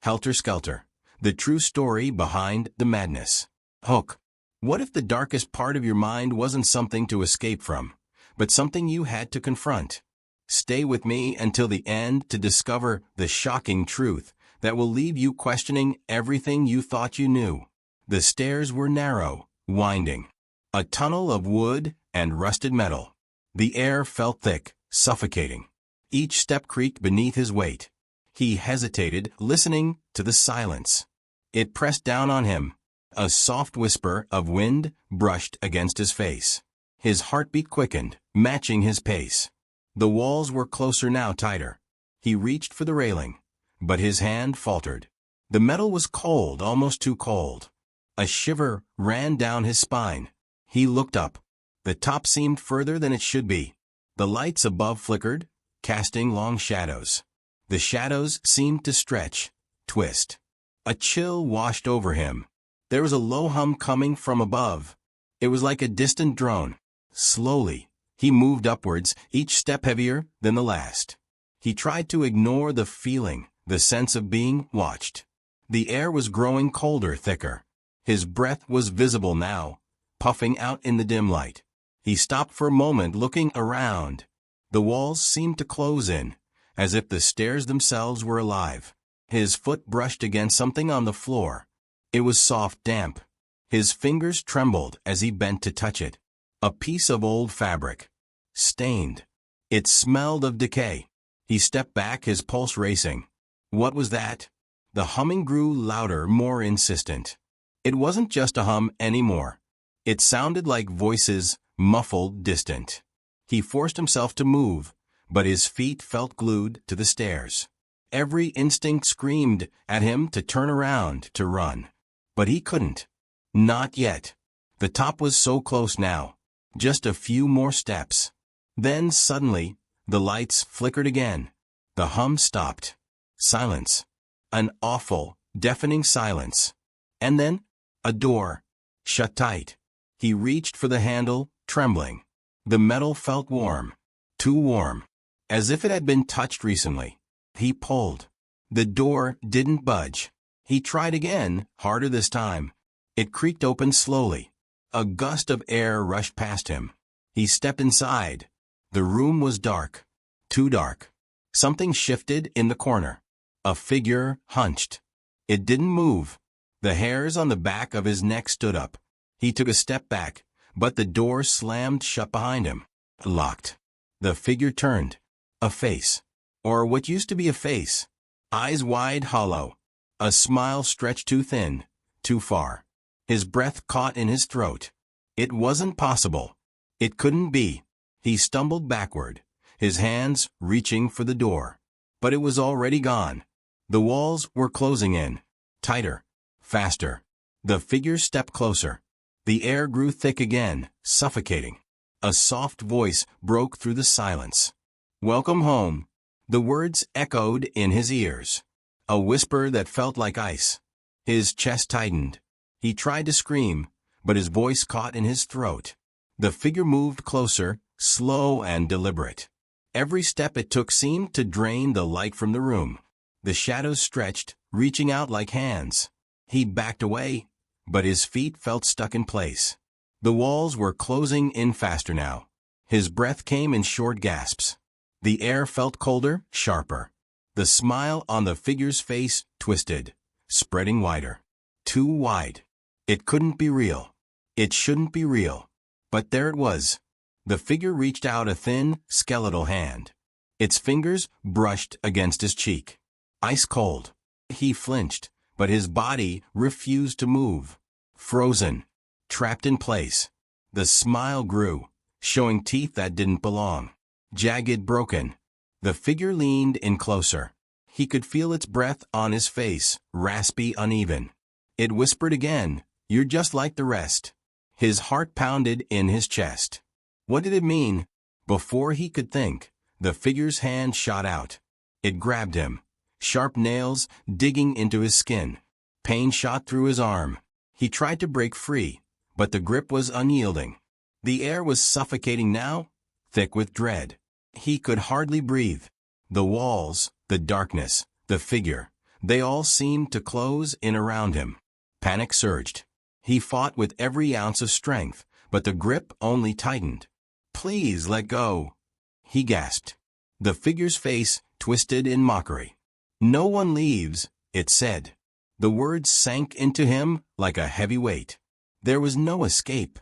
Helter Skelter. The true story behind the madness. Hook. What if the darkest part of your mind wasn't something to escape from, but something you had to confront? Stay with me until the end to discover the shocking truth that will leave you questioning everything you thought you knew. The stairs were narrow, winding. A tunnel of wood and rusted metal. The air felt thick, suffocating. Each step creaked beneath his weight. He hesitated, listening to the silence. It pressed down on him. A soft whisper of wind brushed against his face. His heartbeat quickened, matching his pace. The walls were closer now, tighter. He reached for the railing, but his hand faltered. The metal was cold, almost too cold. A shiver ran down his spine. He looked up. The top seemed further than it should be. The lights above flickered, casting long shadows. The shadows seemed to stretch, twist. A chill washed over him. There was a low hum coming from above. It was like a distant drone. Slowly, he moved upwards, each step heavier than the last. He tried to ignore the feeling, the sense of being watched. The air was growing colder, thicker. His breath was visible now, puffing out in the dim light. He stopped for a moment, looking around. The walls seemed to close in, as if the stairs themselves were alive. His foot brushed against something on the floor. It was soft, damp. His fingers trembled as he bent to touch it. A piece of old fabric. Stained. It smelled of decay. He stepped back, his pulse racing. What was that? The humming grew louder, more insistent. It wasn't just a hum anymore. It sounded like voices, muffled, distant. He forced himself to move, but his feet felt glued to the stairs. Every instinct screamed at him to turn around, to run. But he couldn't. Not yet. The top was so close now. Just a few more steps. Then suddenly, the lights flickered again. The hum stopped. Silence. An awful, deafening silence. And then, a door. Shut tight. He reached for the handle, trembling. The metal felt warm. Too warm. As if it had been touched recently. He pulled. The door didn't budge. He tried again, harder this time. It creaked open slowly. A gust of air rushed past him. He stepped inside. The room was dark. Too dark. Something shifted in the corner. A figure hunched. It didn't move. The hairs on the back of his neck stood up. He took a step back, but the door slammed shut behind him. Locked. The figure turned. A face. Or what used to be a face. Eyes wide, hollow. A smile stretched too thin, too far. His breath caught in his throat. It wasn't possible. It couldn't be. He stumbled backward, his hands reaching for the door. But it was already gone. The walls were closing in. Tighter. Faster. The figure stepped closer. The air grew thick again, suffocating. A soft voice broke through the silence. "Welcome home." The words echoed in his ears. A whisper that felt like ice. His chest tightened. He tried to scream, but his voice caught in his throat. The figure moved closer, slow and deliberate. Every step it took seemed to drain the light from the room. The shadows stretched, reaching out like hands. He backed away, but his feet felt stuck in place. The walls were closing in faster now. His breath came in short gasps. The air felt colder, sharper. The smile on the figure's face twisted, spreading wider. Too wide. It couldn't be real. It shouldn't be real. But there it was. The figure reached out a thin, skeletal hand. Its fingers brushed against his cheek. Ice cold. He flinched, but his body refused to move. Frozen. Trapped in place. The smile grew, showing teeth that didn't belong. Jagged, broken. The figure leaned in closer. He could feel its breath on his face, raspy, uneven. It whispered again, "You're just like the rest." His heart pounded in his chest. What did it mean? Before he could think, the figure's hand shot out. It grabbed him. Sharp nails digging into his skin. Pain shot through his arm. He tried to break free, but the grip was unyielding. The air was suffocating now, thick with dread. He could hardly breathe. The walls, the darkness, the figure, They all seemed to close in around him. Panic surged. He fought with every ounce of strength, but the grip only tightened. "Please let go," he gasped. The figure's face twisted in mockery. "No one leaves," it said. The words sank into him like a heavy weight. There was no escape.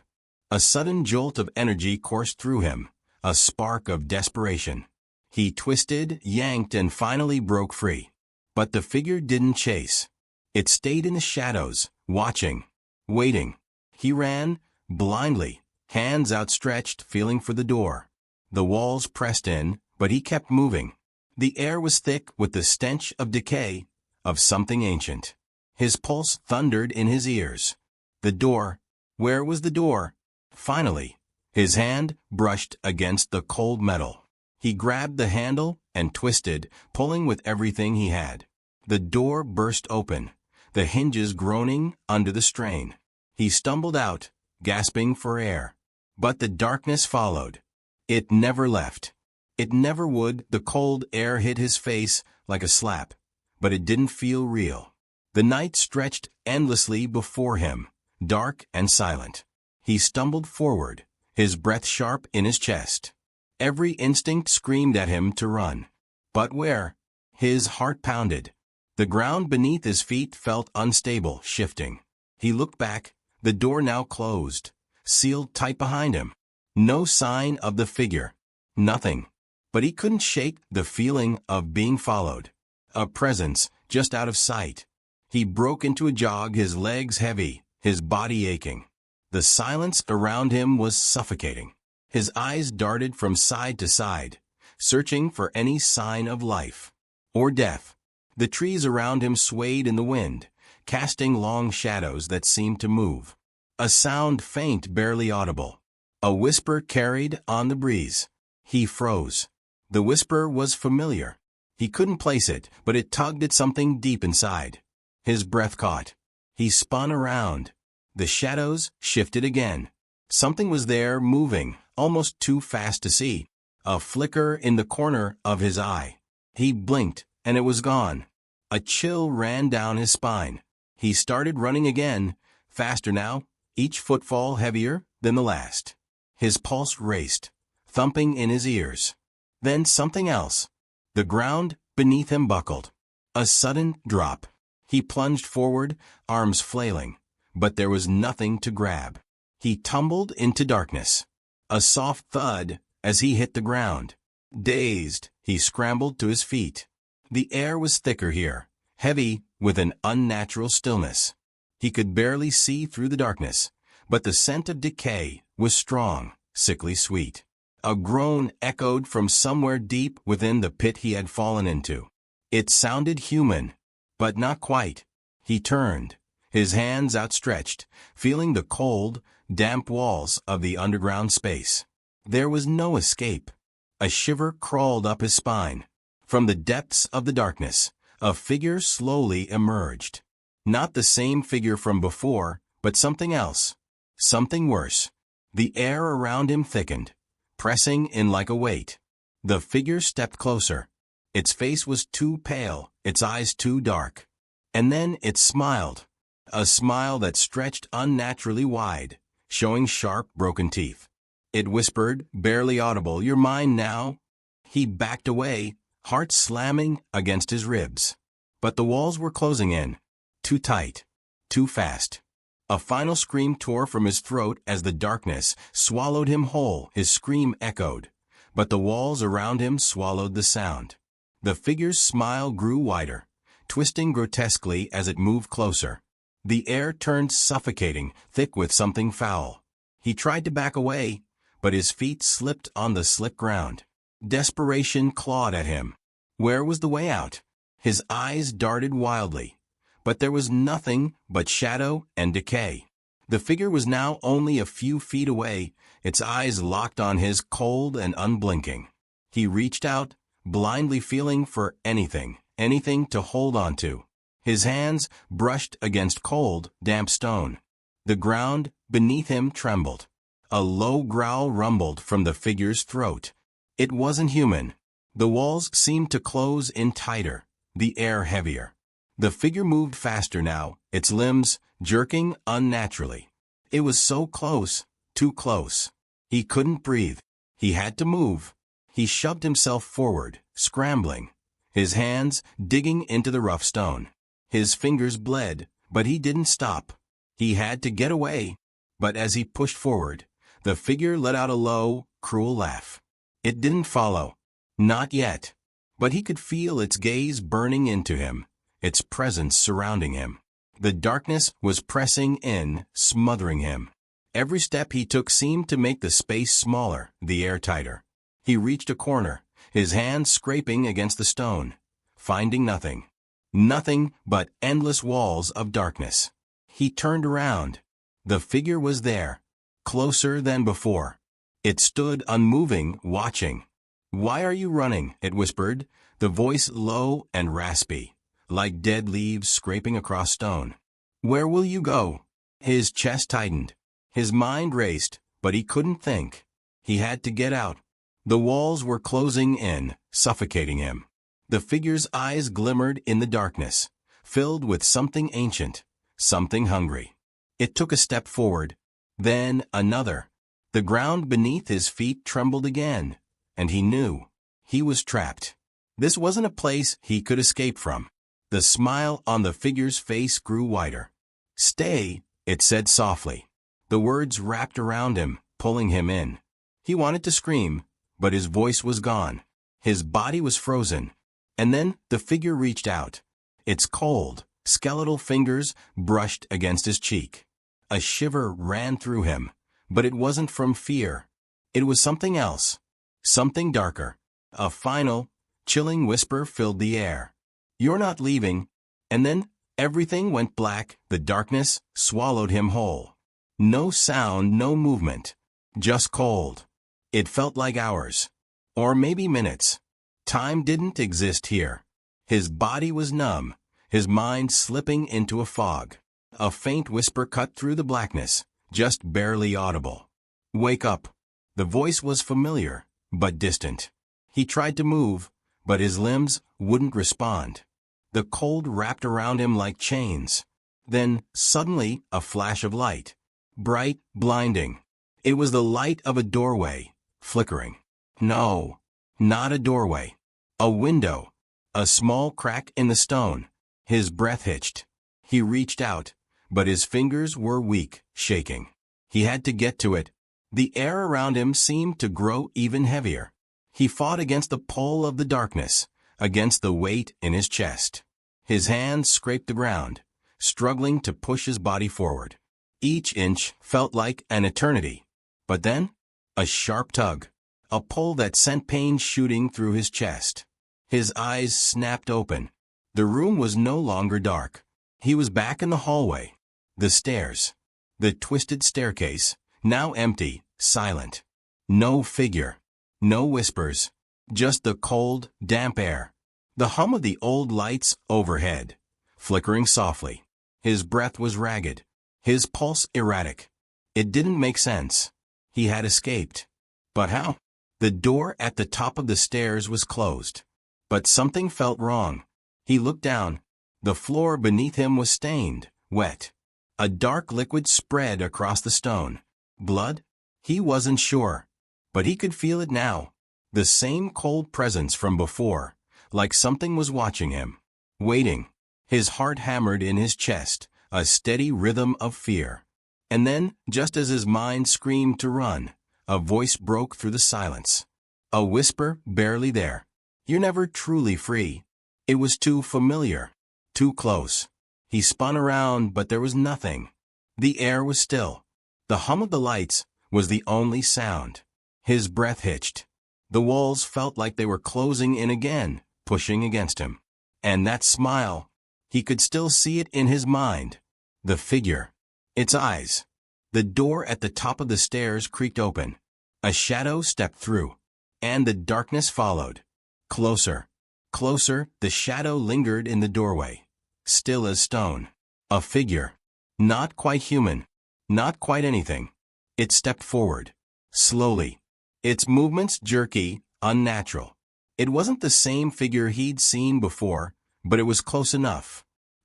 A sudden jolt of energy coursed through him, a spark of desperation. He twisted, yanked, and finally broke free. But the figure didn't chase. It stayed in the shadows, watching, waiting. He ran, blindly, hands outstretched, feeling for the door. The walls pressed in, but he kept moving. The air was thick with the stench of decay, of something ancient. His pulse thundered in his ears. The door. Where was the door? Finally, his hand brushed against the cold metal. He grabbed the handle and twisted, pulling with everything he had. The door burst open, the hinges groaning under the strain. He stumbled out, gasping for air. But the darkness followed. It never left. It never would. The cold air hit his face like a slap, but it didn't feel real. The night stretched endlessly before him, dark and silent. He stumbled forward, his breath sharp in his chest. Every instinct screamed at him to run. But where? His heart pounded. The ground beneath his feet felt unstable, shifting. He looked back, the door now closed, sealed tight behind him. No sign of the figure. Nothing. But he couldn't shake the feeling of being followed. A presence just out of sight. He broke into a jog, his legs heavy, his body aching. The silence around him was suffocating. His eyes darted from side to side, searching for any sign of life or death. The trees around him swayed in the wind, casting long shadows that seemed to move. A sound faint, barely audible. A whisper carried on the breeze. He froze. The whisper was familiar. He couldn't place it, but it tugged at something deep inside. His breath caught. He spun around. The shadows shifted again. Something was there, moving, almost too fast to see. A flicker in the corner of his eye. He blinked, and it was gone. A chill ran down his spine. He started running again, faster now, each footfall heavier than the last. His pulse raced, thumping in his ears. Then something else. The ground beneath him buckled. A sudden drop. He plunged forward, arms flailing, but there was nothing to grab. He tumbled into darkness. A soft thud as he hit the ground. Dazed, he scrambled to his feet. The air was thicker here, heavy with an unnatural stillness. He could barely see through the darkness, but the scent of decay was strong, sickly sweet. A groan echoed from somewhere deep within the pit he had fallen into. It sounded human, but not quite. He turned, his hands outstretched, feeling the cold, damp walls of the underground space. There was no escape. A shiver crawled up his spine. From the depths of the darkness, a figure slowly emerged. Not the same figure from before, but something else. Something worse. The air around him thickened, pressing in like a weight. The figure stepped closer. Its face was too pale, its eyes too dark. And then it smiled. A smile that stretched unnaturally wide, showing sharp, broken teeth. It whispered, barely audible, "You're mine now." He backed away, heart slamming against his ribs. But the walls were closing in. Too tight. Too fast. A final scream tore from his throat as the darkness swallowed him whole. His scream echoed, but the walls around him swallowed the sound. The figure's smile grew wider, twisting grotesquely as it moved closer. The air turned suffocating, thick with something foul. He tried to back away, but his feet slipped on the slick ground. Desperation clawed at him. Where was the way out? His eyes darted wildly, but there was nothing but shadow and decay. The figure was now only a few feet away, its eyes locked on his, cold and unblinking. He reached out, blindly feeling for anything to hold on to. His hands brushed against cold, damp stone. The ground beneath him trembled. A low growl rumbled from the figure's throat. It wasn't human. The walls seemed to close in tighter, the air heavier. The figure moved faster now, its limbs jerking unnaturally. It was so close, too close. He couldn't breathe. He had to move. He shoved himself forward, scrambling, his hands digging into the rough stone. His fingers bled, but he didn't stop. He had to get away. But as he pushed forward, the figure let out a low, cruel laugh. It didn't follow. Not yet. But he could feel its gaze burning into him, its presence surrounding him. The darkness was pressing in, smothering him. Every step he took seemed to make the space smaller, the air tighter. He reached a corner, his hands scraping against the stone, finding nothing. Nothing but endless walls of darkness. He turned around. The figure was there, closer than before. It stood unmoving, watching. "Why are you running?" it whispered, the voice low and raspy, like dead leaves scraping across stone. "Where will you go?" His chest tightened. His mind raced, but he couldn't think. He had to get out. The walls were closing in, suffocating him. The figure's eyes glimmered in the darkness, filled with something ancient, something hungry. It took a step forward, then another. The ground beneath his feet trembled again, and he knew he was trapped. This wasn't a place he could escape from. The smile on the figure's face grew wider. "Stay," it said softly. The words wrapped around him, pulling him in. He wanted to scream, but his voice was gone. His body was frozen. And then the figure reached out. Its cold, skeletal fingers brushed against his cheek. A shiver ran through him, but it wasn't from fear. It was something else, something darker. A final, chilling whisper filled the air. "You're not leaving." And then everything went black. The darkness swallowed him whole. No sound, no movement, just cold. It felt like hours, or maybe minutes. Time didn't exist here. His body was numb, his mind slipping into a fog. A faint whisper cut through the blackness, just barely audible. "Wake up." The voice was familiar, but distant. He tried to move, but his limbs wouldn't respond. The cold wrapped around him like chains. Then, suddenly, a flash of light. Bright, blinding. It was the light of a doorway, flickering. No, not a doorway. A window. A small crack in the stone. His breath hitched. He reached out, but his fingers were weak, shaking. He had to get to it. The air around him seemed to grow even heavier. He fought against the pull of the darkness, against the weight in his chest. His hands scraped the ground, struggling to push his body forward. Each inch felt like an eternity. But then, a sharp tug, a pull that sent pain shooting through his chest. His eyes snapped open. The room was no longer dark. He was back in the hallway. The stairs. The twisted staircase, now empty, silent. No figure. No whispers. Just the cold, damp air. The hum of the old lights overhead, flickering softly. His breath was ragged. His pulse erratic. It didn't make sense. He had escaped. But how? The door at the top of the stairs was closed. But something felt wrong. He looked down. The floor beneath him was stained, wet. A dark liquid spread across the stone. Blood? He wasn't sure. But he could feel it now. The same cold presence from before, like something was watching him. Waiting. His heart hammered in his chest, a steady rhythm of fear. And then, just as his mind screamed to run, a voice broke through the silence. A whisper barely there. "You're never truly free." It was too familiar, too close. He spun around, but there was nothing. The air was still. The hum of the lights was the only sound. His breath hitched. The walls felt like they were closing in again, pushing against him. And that smile, he could still see it in his mind. The figure. Its eyes. The door at the top of the stairs creaked open. A shadow stepped through. And the darkness followed. Closer. Closer, the shadow lingered in the doorway. Still as stone. A figure. Not quite human. Not quite anything. It stepped forward. Slowly. Its movements jerky, unnatural. It wasn't the same figure he'd seen before, but it was close enough.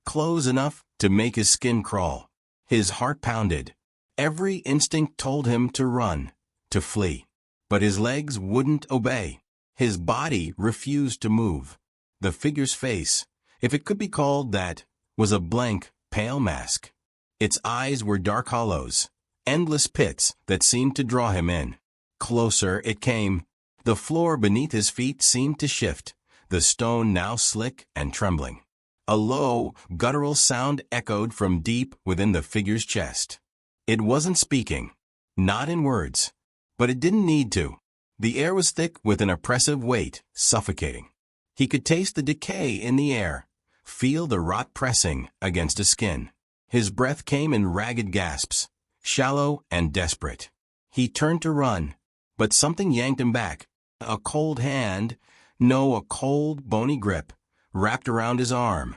close enough to make his skin crawl. His heart pounded. Every instinct told him to run, to flee. But his legs wouldn't obey. His body refused to move. The figure's face, if it could be called that, was a blank, pale mask. Its eyes were dark hollows, endless pits that seemed to draw him in. Closer it came. The floor beneath his feet seemed to shift, the stone now slick and trembling. A low, guttural sound echoed from deep within the figure's chest. It wasn't speaking, not in words, but it didn't need to. The air was thick with an oppressive weight, suffocating. He could taste the decay in the air, feel the rot pressing against his skin. His breath came in ragged gasps, shallow and desperate. He turned to run, but something yanked him back. A cold hand, no, a cold, bony grip, wrapped around his arm,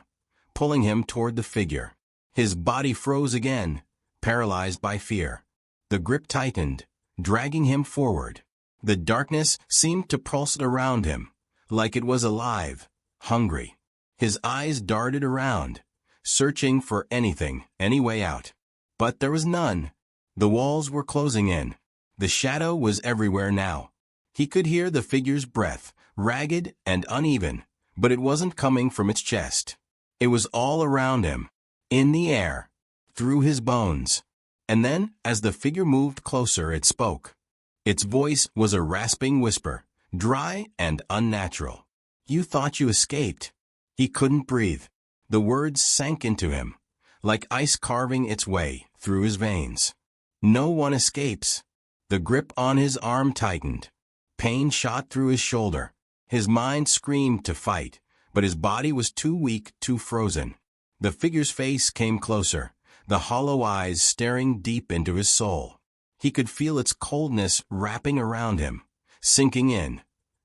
pulling him toward the figure. His body froze again, paralyzed by fear. The grip tightened, dragging him forward. The darkness seemed to pulse around him, like it was alive, hungry. His eyes darted around, searching for anything, any way out. But there was none. The walls were closing in. The shadow was everywhere now. He could hear the figure's breath, ragged and uneven, but it wasn't coming from its chest. It was all around him, in the air, through his bones. And then, as the figure moved closer, it spoke. Its voice was a rasping whisper, dry and unnatural. "You thought you escaped." He couldn't breathe. The words sank into him, like ice carving its way through his veins. No one escapes. The grip on his arm tightened. Pain shot through his shoulder. His mind screamed to fight, but his body was too weak, too frozen. The figure's face came closer, the hollow eyes staring deep into his soul. He could feel its coldness wrapping around him, sinking in,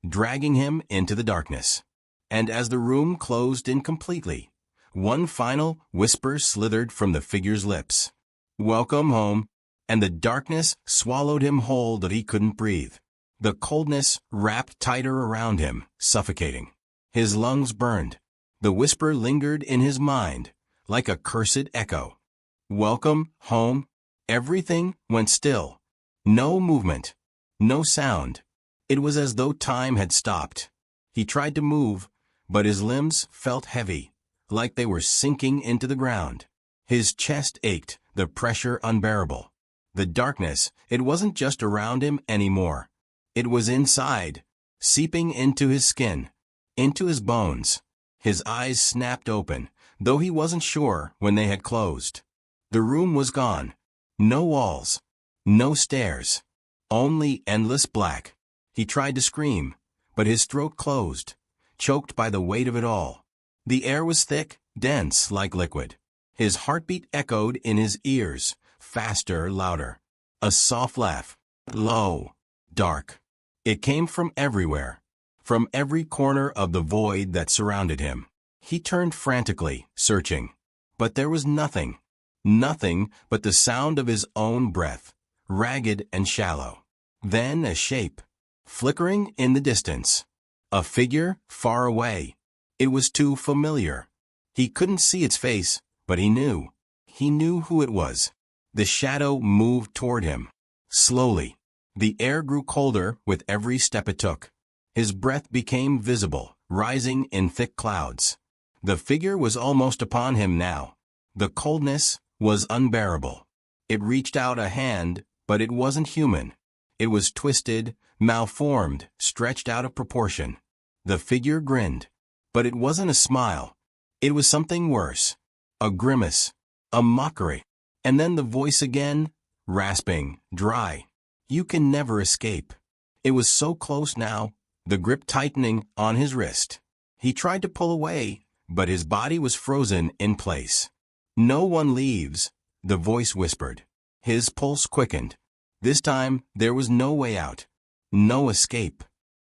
dragging him into the darkness. And as the room closed in completely, one final whisper slithered from the figure's lips. "Welcome home." And the darkness swallowed him whole that he couldn't breathe. The coldness wrapped tighter around him, suffocating. His lungs burned. The whisper lingered in his mind, like a cursed echo. "Welcome home." Everything went still. No movement. No sound. It was as though time had stopped. He tried to move, but his limbs felt heavy, like they were sinking into the ground. His chest ached, the pressure unbearable. The darkness, it wasn't just around him anymore. It was inside, seeping into his skin, into his bones. His eyes snapped open, though he wasn't sure when they had closed. The room was gone. No walls. No stairs. Only endless black. He tried to scream, but his throat closed, choked by the weight of it all. The air was thick, dense like liquid. His heartbeat echoed in his ears, faster, louder. A soft laugh. Low. Dark. It came from everywhere, from every corner of the void that surrounded him. He turned frantically, searching. But there was nothing. Nothing but the sound of his own breath, ragged and shallow. Then a shape, flickering in the distance. A figure far away. It was too familiar. He couldn't see its face, but he knew. He knew who it was. The shadow moved toward him. Slowly. The air grew colder with every step it took. His breath became visible, rising in thick clouds. The figure was almost upon him now. The coldness was unbearable. It reached out a hand, but it wasn't human. It was twisted, malformed, stretched out of proportion. The figure grinned. But it wasn't a smile. It was something worse. A grimace. A mockery. And then the voice again, rasping, dry. "You can never escape." It was so close now, the grip tightening on his wrist. He tried to pull away, but his body was frozen in place. "No one leaves," the voice whispered. His pulse quickened. This time, there was no way out. No escape.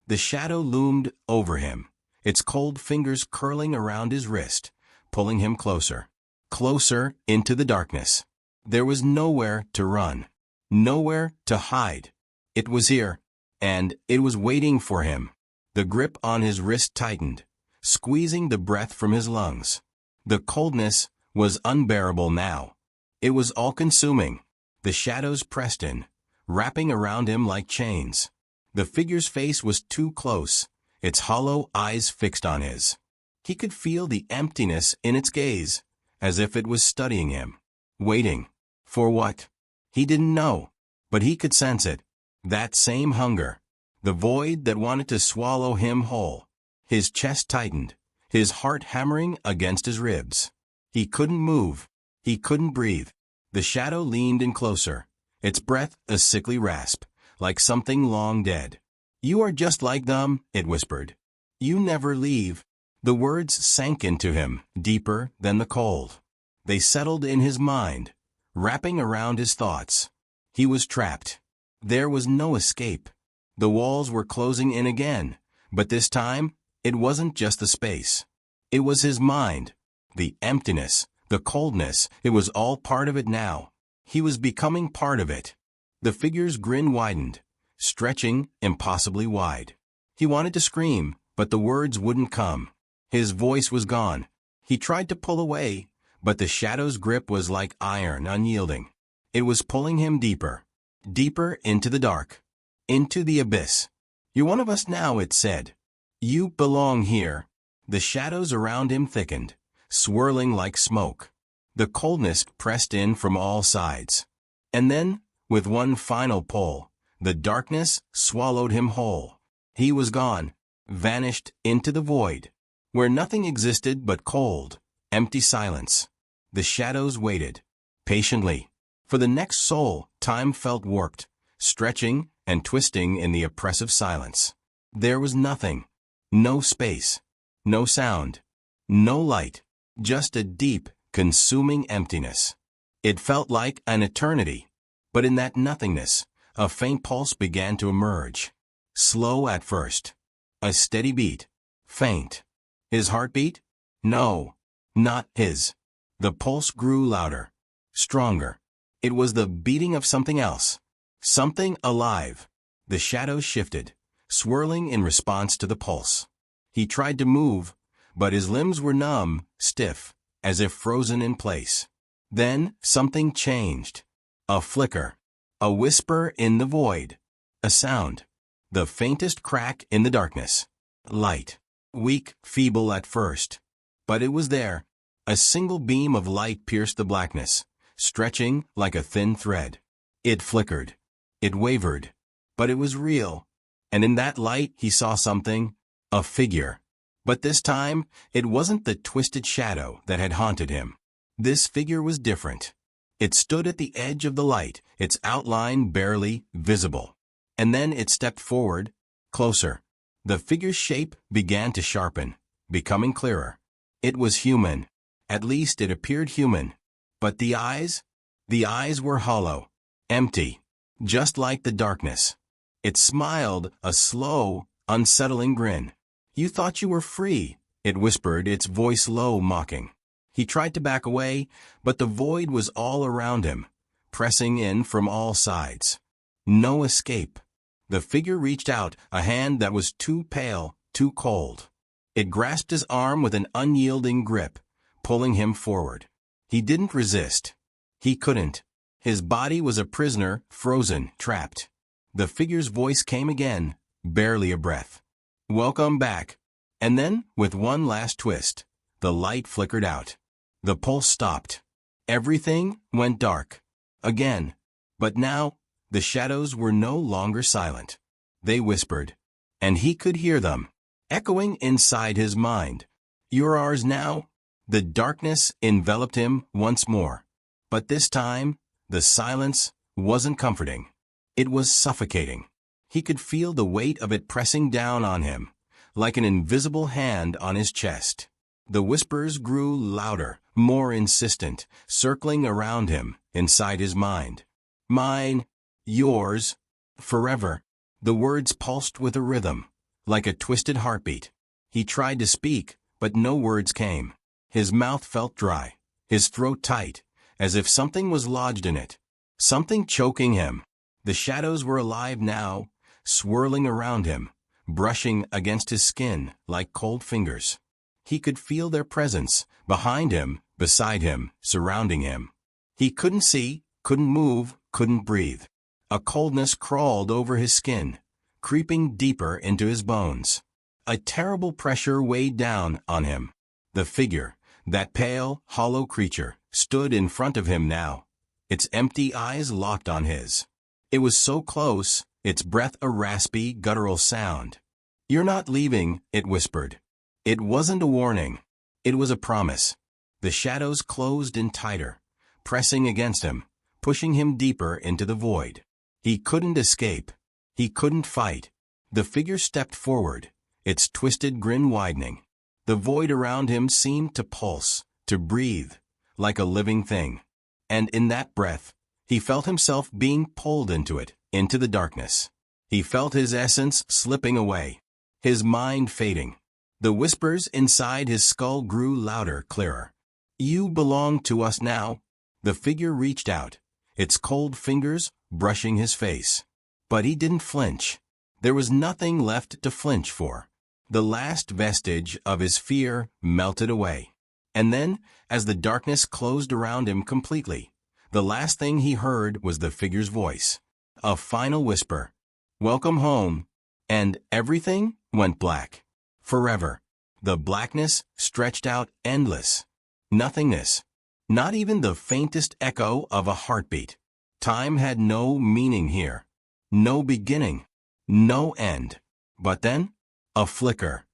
The shadow loomed over him, its cold fingers curling around his wrist, pulling him closer. Closer into the darkness. There was nowhere to run. Nowhere to hide. It was here, and it was waiting for him. The grip on his wrist tightened, squeezing the breath from his lungs. The coldness was unbearable now. It was all-consuming. The shadows pressed in, wrapping around him like chains. The figure's face was too close, its hollow eyes fixed on his. He could feel the emptiness in its gaze, as if it was studying him. Waiting. For what? He didn't know, but he could sense it. That same hunger. The void that wanted to swallow him whole. His chest tightened, his heart hammering against his ribs. He couldn't move. He couldn't breathe. The shadow leaned in closer, its breath a sickly rasp, like something long dead. "You are just like them," it whispered. "You never leave." The words sank into him, deeper than the cold. They settled in his mind, wrapping around his thoughts. He was trapped. There was no escape. The walls were closing in again, but this time, it wasn't just the space. It was his mind. The emptiness, the coldness, it was all part of it now. He was becoming part of it. The figure's grin widened, stretching impossibly wide. He wanted to scream, but the words wouldn't come. His voice was gone. He tried to pull away, but the shadow's grip was like iron, unyielding. It was pulling him deeper, deeper into the dark, into the abyss. "You're one of us now," it said. "You belong here." The shadows around him thickened, swirling like smoke. The coldness pressed in from all sides. And then, with one final pull, the darkness swallowed him whole. He was gone, vanished into the void, where nothing existed but cold, empty silence. The shadows waited, patiently. For the next soul, time felt warped, stretching and twisting in the oppressive silence. There was nothing. No space. No sound. No light. Just a deep, consuming emptiness. It felt like an eternity. But in that nothingness, a faint pulse began to emerge. Slow at first. A steady beat. Faint. His heartbeat? No. Not his. The pulse grew louder. Stronger. It was the beating of something else. Something alive. The shadows shifted, swirling in response to the pulse. He tried to move, but his limbs were numb, stiff, as if frozen in place. Then something changed. A flicker. A whisper in the void. A sound. The faintest crack in the darkness. Light. Weak, feeble at first. But it was there. A single beam of light pierced the blackness, stretching like a thin thread. It flickered. It wavered. But it was real. And in that light he saw something. A figure. But this time, it wasn't the twisted shadow that had haunted him. This figure was different. It stood at the edge of the light, its outline barely visible. And then it stepped forward, closer. The figure's shape began to sharpen, becoming clearer. It was human. At least it appeared human. But the eyes? The eyes were hollow, empty, just like the darkness. It smiled, a slow, unsettling grin. "You thought you were free," it whispered, its voice low, mocking. He tried to back away, but the void was all around him, pressing in from all sides. No escape. The figure reached out, a hand that was too pale, too cold. It grasped his arm with an unyielding grip, pulling him forward. He didn't resist. He couldn't. His body was a prisoner, frozen, trapped. The figure's voice came again, barely a breath. "Welcome back." And then, with one last twist, the light flickered out. The pulse stopped. Everything went dark. Again. But now, the shadows were no longer silent. They whispered. And he could hear them, echoing inside his mind. "You're ours now." The darkness enveloped him once more. But this time, the silence wasn't comforting. It was suffocating. He could feel the weight of it pressing down on him, like an invisible hand on his chest. The whispers grew louder, more insistent, circling around him, inside his mind. "Mine, yours, forever." The words pulsed with a rhythm, like a twisted heartbeat. He tried to speak, but no words came. His mouth felt dry, his throat tight, as if something was lodged in it, something choking him. The shadows were alive now, swirling around him, brushing against his skin like cold fingers. He could feel their presence, behind him, beside him, surrounding him. He couldn't see, couldn't move, couldn't breathe. A coldness crawled over his skin, creeping deeper into his bones. A terrible pressure weighed down on him. The figure, that pale, hollow creature, stood in front of him now, its empty eyes locked on his. It was so close, its breath a raspy, guttural sound. "You're not leaving," it whispered. It wasn't a warning. It was a promise. The shadows closed in tighter, pressing against him, pushing him deeper into the void. He couldn't escape. He couldn't fight. The figure stepped forward, its twisted grin widening. The void around him seemed to pulse, to breathe, like a living thing. And in that breath, he felt himself being pulled into it, into the darkness. He felt his essence slipping away, his mind fading. The whispers inside his skull grew louder, clearer. "You belong to us now." The figure reached out, its cold fingers brushing his face. But he didn't flinch. There was nothing left to flinch for. The last vestige of his fear melted away. And then, as the darkness closed around him completely, the last thing he heard was the figure's voice. A final whisper. "Welcome home." And everything went black. Forever. The blackness stretched out endless. Nothingness. Not even the faintest echo of a heartbeat. Time had no meaning here. No beginning. No end. But then, a flicker.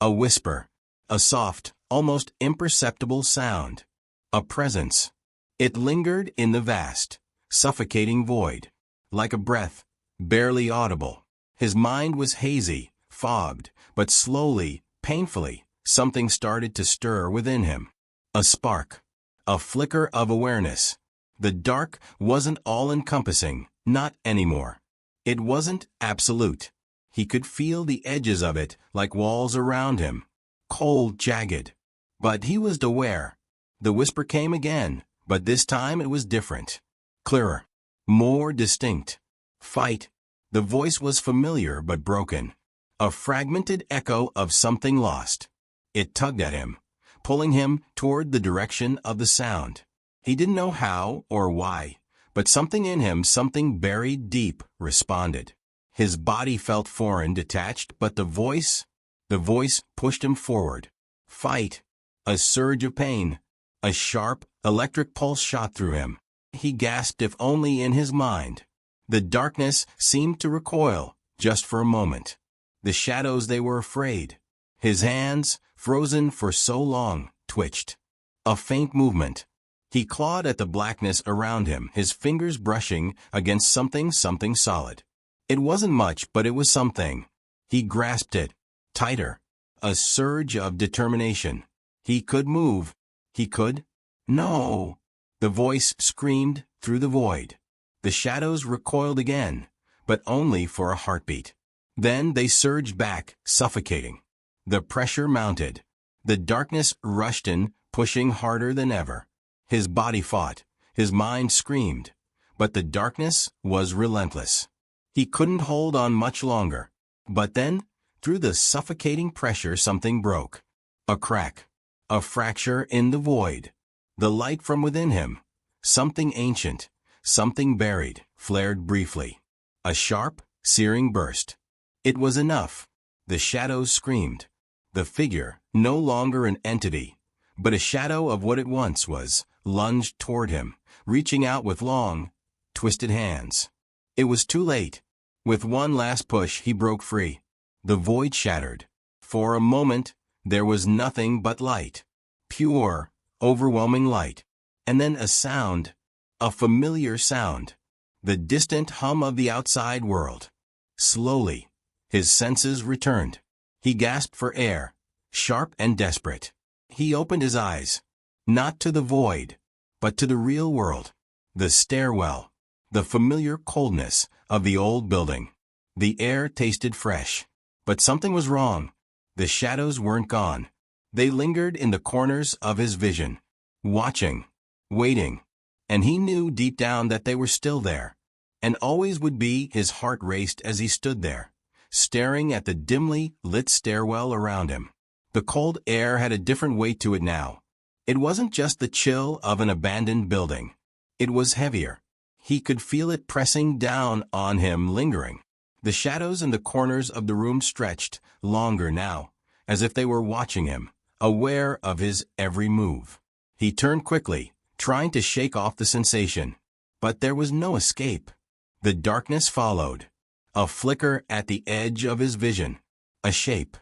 A whisper. A soft, almost imperceptible sound. A presence. It lingered in the vast, suffocating void. Like a breath, barely audible. His mind was hazy, fogged, but slowly, painfully, something started to stir within him. A spark. A flicker of awareness. The dark wasn't all-encompassing, not anymore. It wasn't absolute. He could feel the edges of it like walls around him. Cold, jagged. But he was aware. The whisper came again, but this time it was different. Clearer. More distinct. "Fight." The voice was familiar but broken. A fragmented echo of something lost. It tugged at him, pulling him toward the direction of the sound. He didn't know how or why, but something in him, something buried deep, responded. His body felt foreign, detached, but the voice pushed him forward. "Fight." A surge of pain. A sharp, electric pulse shot through him. He gasped, if only in his mind. The darkness seemed to recoil, just for a moment. The shadows, they were afraid. His hands, frozen for so long, twitched. A faint movement. He clawed at the blackness around him, his fingers brushing against something solid. It wasn't much, but it was something. He grasped it. Tighter. A surge of determination. He could move. He could. "No!" The voice screamed through the void. The shadows recoiled again, but only for a heartbeat. Then they surged back, suffocating. The pressure mounted. The darkness rushed in, pushing harder than ever. His body fought. His mind screamed. But the darkness was relentless. He couldn't hold on much longer. But then, through the suffocating pressure, something broke. A crack. A fracture in the void. The light from within him, something ancient, something buried, flared briefly. A sharp, searing burst. It was enough. The shadows screamed. The figure, no longer an entity, but a shadow of what it once was, lunged toward him, reaching out with long, twisted hands. It was too late. With one last push, he broke free. The void shattered. For a moment, there was nothing but light. Pure, overwhelming light. And then a sound, a familiar sound. The distant hum of the outside world. Slowly, his senses returned. He gasped for air, sharp and desperate. He opened his eyes, not to the void, but to the real world. The stairwell, the familiar coldness of the old building. The air tasted fresh, but something was wrong. The shadows weren't gone. They lingered in the corners of his vision, watching, waiting, and he knew deep down that they were still there, and always would be. His heart raced as he stood there, staring at the dimly lit stairwell around him. The cold air had a different weight to it now. It wasn't just the chill of an abandoned building. It was heavier. He could feel it pressing down on him, lingering. The shadows in the corners of the room stretched longer now, as if they were watching him, aware of his every move. He turned quickly, trying to shake off the sensation. But there was no escape. The darkness followed. A flicker at the edge of his vision. A shape.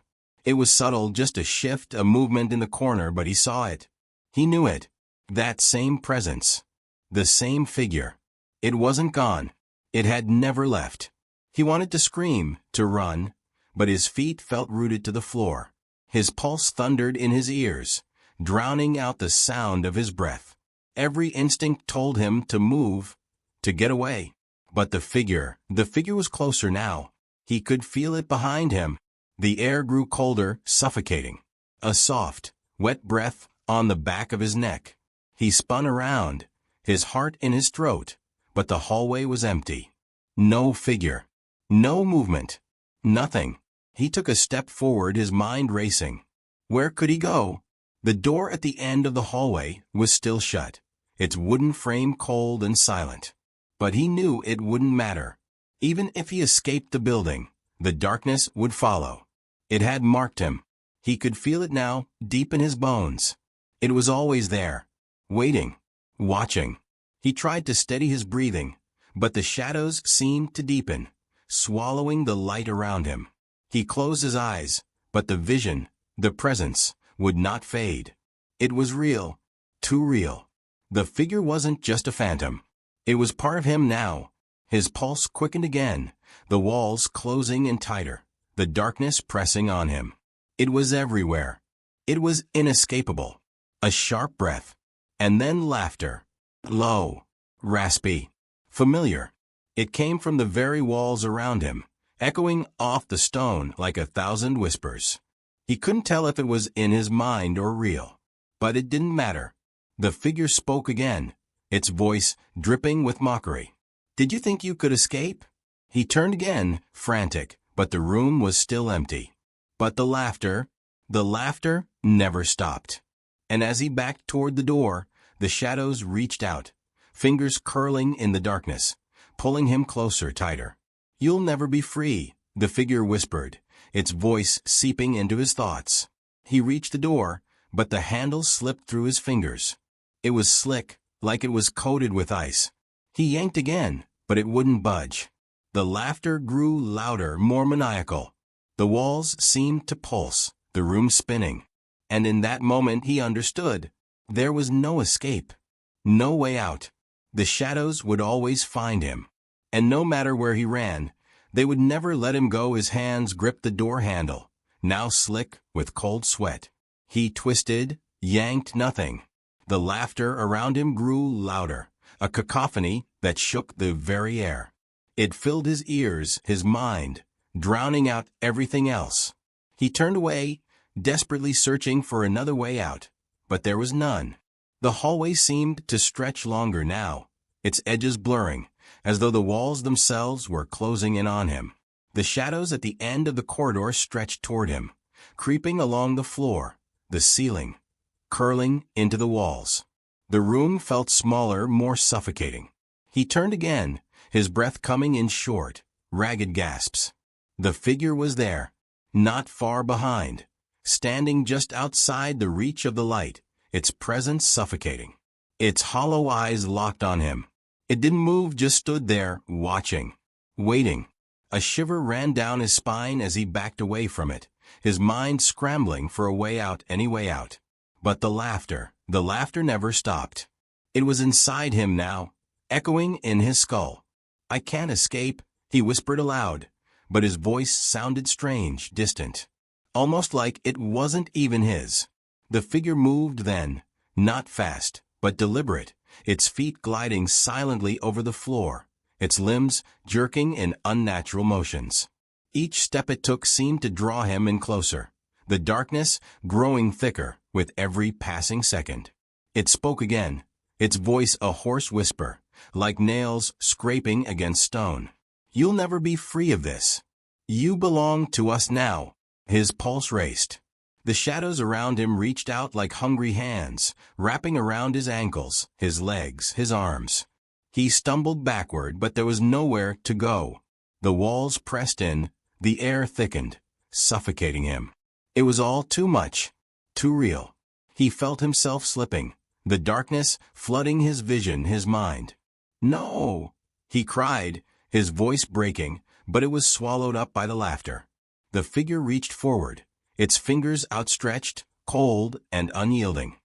It was subtle, just a shift, a movement in the corner, but he saw it. He knew it. That same presence. The same figure. It wasn't gone. It had never left. He wanted to scream, to run, but his feet felt rooted to the floor. His pulse thundered in his ears, drowning out the sound of his breath. Every instinct told him to move, to get away. But the figure was closer now. He could feel it behind him. The air grew colder, suffocating. A soft, wet breath on the back of his neck. He spun around, his heart in his throat, but the hallway was empty. No figure. No movement. Nothing. He took a step forward, his mind racing. Where could he go? The door at the end of the hallway was still shut, its wooden frame cold and silent. But he knew it wouldn't matter. Even if he escaped the building, the darkness would follow. It had marked him. He could feel it now, deep in his bones. It was always there, waiting, watching. He tried to steady his breathing, but the shadows seemed to deepen, swallowing the light around him. He closed his eyes, but the vision, the presence, would not fade. It was real, too real. The figure wasn't just a phantom. It was part of him now. His pulse quickened again, the walls closing in tighter, the darkness pressing on him. It was everywhere. It was inescapable. A sharp breath, and then laughter. Low, raspy, familiar. It came from the very walls around him, echoing off the stone like 1,000 whispers. He couldn't tell if it was in his mind or real. But it didn't matter. The figure spoke again, its voice dripping with mockery. "Did you think you could escape?" He turned again, frantic, but the room was still empty. But the laughter never stopped. And as he backed toward the door, the shadows reached out, fingers curling in the darkness, pulling him closer, tighter. "You'll never be free," the figure whispered, its voice seeping into his thoughts. He reached the door, but the handle slipped through his fingers. It was slick, like it was coated with ice. He yanked again, but it wouldn't budge. The laughter grew louder, more maniacal. The walls seemed to pulse, the room spinning. And in that moment he understood. There was no escape. No way out. The shadows would always find him. And no matter where he ran, they would never let him go. His hands gripped the door handle, now slick with cold sweat. He twisted, yanked, nothing. The laughter around him grew louder, a cacophony that shook the very air. It filled his ears, his mind, drowning out everything else. He turned away, desperately searching for another way out, but there was none. The hallway seemed to stretch longer now, its edges blurring, as though the walls themselves were closing in on him. The shadows at the end of the corridor stretched toward him, creeping along the floor, the ceiling, curling into the walls. The room felt smaller, more suffocating. He turned again, his breath coming in short, ragged gasps. The figure was there, not far behind, standing just outside the reach of the light, its presence suffocating. Its hollow eyes locked on him. It didn't move, just stood there, watching, waiting. A shiver ran down his spine as he backed away from it, his mind scrambling for a way out, any way out. But the laughter never stopped. It was inside him now, echoing in his skull. "I can't escape," he whispered aloud, but his voice sounded strange, distant, almost like it wasn't even his. The figure moved then, not fast, but deliberate, its feet gliding silently over the floor, its limbs jerking in unnatural motions. Each step it took seemed to draw him in closer, the darkness growing thicker with every passing second. It spoke again, its voice a hoarse whisper, like nails scraping against stone. "You'll never be free of this. You belong to us now." His pulse raced. The shadows around him reached out like hungry hands, wrapping around his ankles, his legs, his arms. He stumbled backward, but there was nowhere to go. The walls pressed in, the air thickened, suffocating him. It was all too much, too real. He felt himself slipping, the darkness flooding his vision, his mind. "No!" he cried, his voice breaking, but it was swallowed up by the laughter. The figure reached forward, its fingers outstretched, cold and unyielding.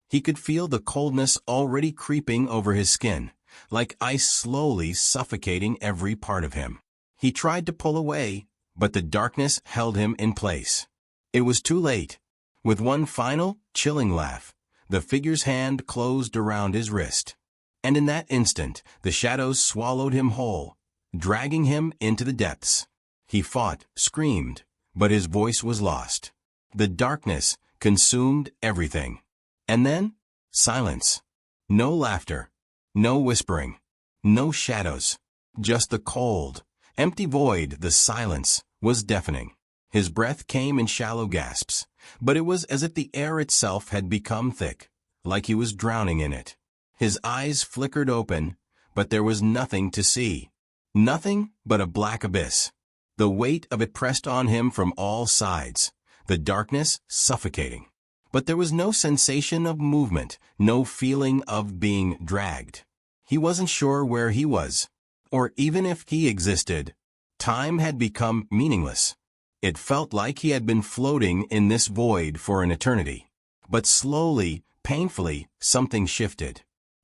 He could feel the coldness already creeping over his skin, like ice slowly suffocating every part of him. He tried to pull away, but the darkness held him in place. It was too late. With one final, chilling laugh, the figure's hand closed around his wrist. And in that instant, the shadows swallowed him whole, dragging him into the depths. He fought, screamed, but his voice was lost. The darkness consumed everything. And then, silence. No laughter, no whispering, no shadows. Just the cold, empty void. The silence was deafening. His breath came in shallow gasps, but it was as if the air itself had become thick, like he was drowning in it. His eyes flickered open, but there was nothing to see. Nothing but a black abyss. The weight of it pressed on him from all sides, the darkness suffocating. But there was no sensation of movement, no feeling of being dragged. He wasn't sure where he was, or even if he existed. Time had become meaningless. It felt like he had been floating in this void for an eternity. But slowly, painfully, something shifted.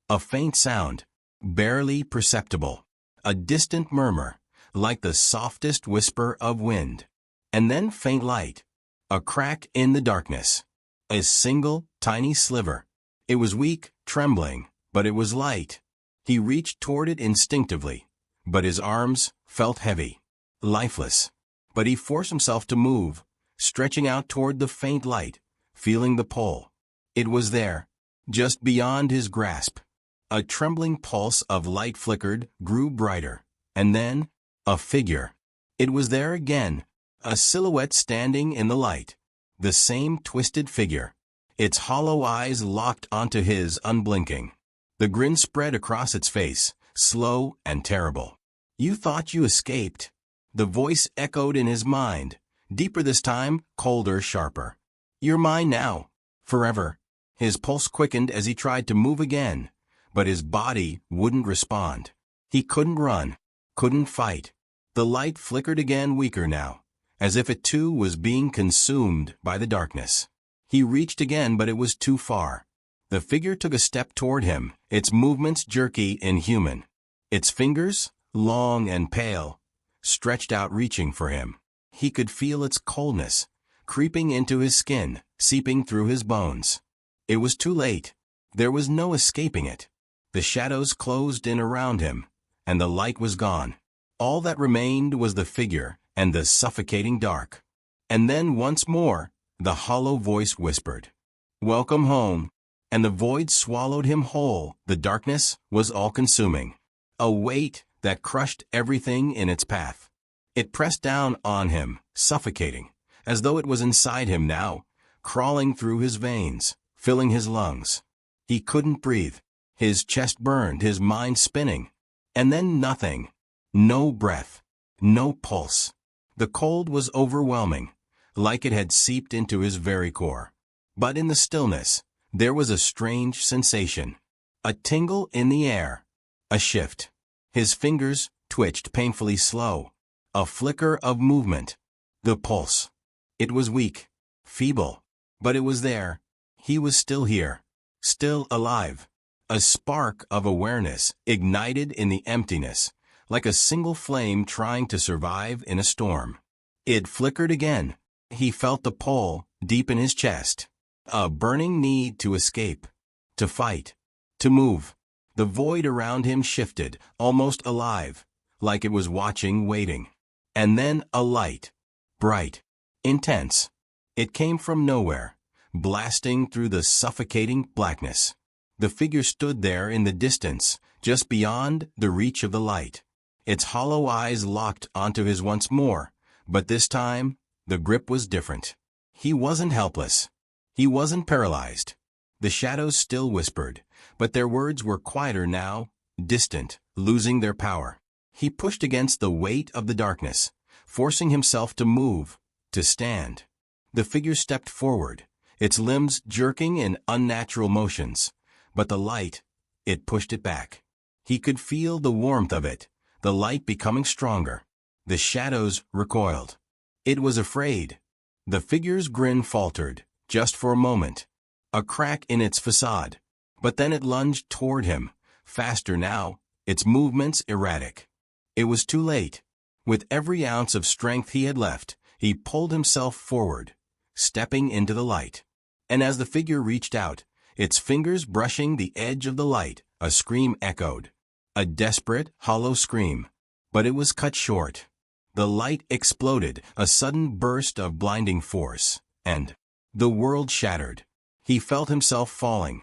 A faint sound, barely perceptible. A distant murmur, like the softest whisper of wind. And then faint light. A crack in the darkness. A single, tiny sliver. It was weak, trembling, but it was light. He reached toward it instinctively, but his arms felt heavy, lifeless. But he forced himself to move, stretching out toward the faint light, feeling the pull. It was there, just beyond his grasp. A trembling pulse of light flickered, grew brighter, and then, a figure. It was there again, a silhouette standing in the light. The same twisted figure, its hollow eyes locked onto his, unblinking. The grin spread across its face, slow and terrible. "You thought you escaped." The voice echoed in his mind, deeper this time, colder, sharper. "You're mine now, forever." His pulse quickened as he tried to move again, but his body wouldn't respond. He couldn't run, couldn't fight. The light flickered again, weaker now, as if it too was being consumed by the darkness. He reached again, but it was too far. The figure took a step toward him, its movements jerky, inhuman. Its fingers, long and pale, stretched out, reaching for him. He could feel its coldness, creeping into his skin, seeping through his bones. It was too late. There was no escaping it. The shadows closed in around him, and the light was gone. All that remained was the figure and the suffocating dark. And then once more, the hollow voice whispered, "Welcome home." And the void swallowed him whole. The darkness was all-consuming. A weight that crushed everything in its path. It pressed down on him, suffocating, as though it was inside him now, crawling through his veins, filling his lungs. He couldn't breathe. His chest burned, his mind spinning. And then nothing. No breath. No pulse. The cold was overwhelming, like it had seeped into his very core. But in the stillness, there was a strange sensation. A tingle in the air. A shift. His fingers twitched, painfully slow. A flicker of movement. The pulse. It was weak, feeble, but it was there. He was still here, still alive. A spark of awareness ignited in the emptiness, like a single flame trying to survive in a storm. It flickered again. He felt the pull deep in his chest. A burning need to escape, to fight, to move. The void around him shifted, almost alive, like it was watching, waiting. And then a light, bright, intense. It came from nowhere, blasting through the suffocating blackness. The figure stood there in the distance, just beyond the reach of the light. Its hollow eyes locked onto his once more, but this time, the grip was different. He wasn't helpless. He wasn't paralyzed. The shadows still whispered, but their words were quieter now, distant, losing their power. He pushed against the weight of the darkness, forcing himself to move, to stand. The figure stepped forward, its limbs jerking in unnatural motions, but the light, it pushed it back. He could feel the warmth of it, the light becoming stronger. The shadows recoiled. It was afraid. The figure's grin faltered, just for a moment. A crack in its facade. But then it lunged toward him, faster now, its movements erratic. It was too late. With every ounce of strength he had left, he pulled himself forward, stepping into the light. And as the figure reached out, its fingers brushing the edge of the light, a scream echoed. A desperate, hollow scream. But it was cut short. The light exploded, a sudden burst of blinding force, and the world shattered. He felt himself falling,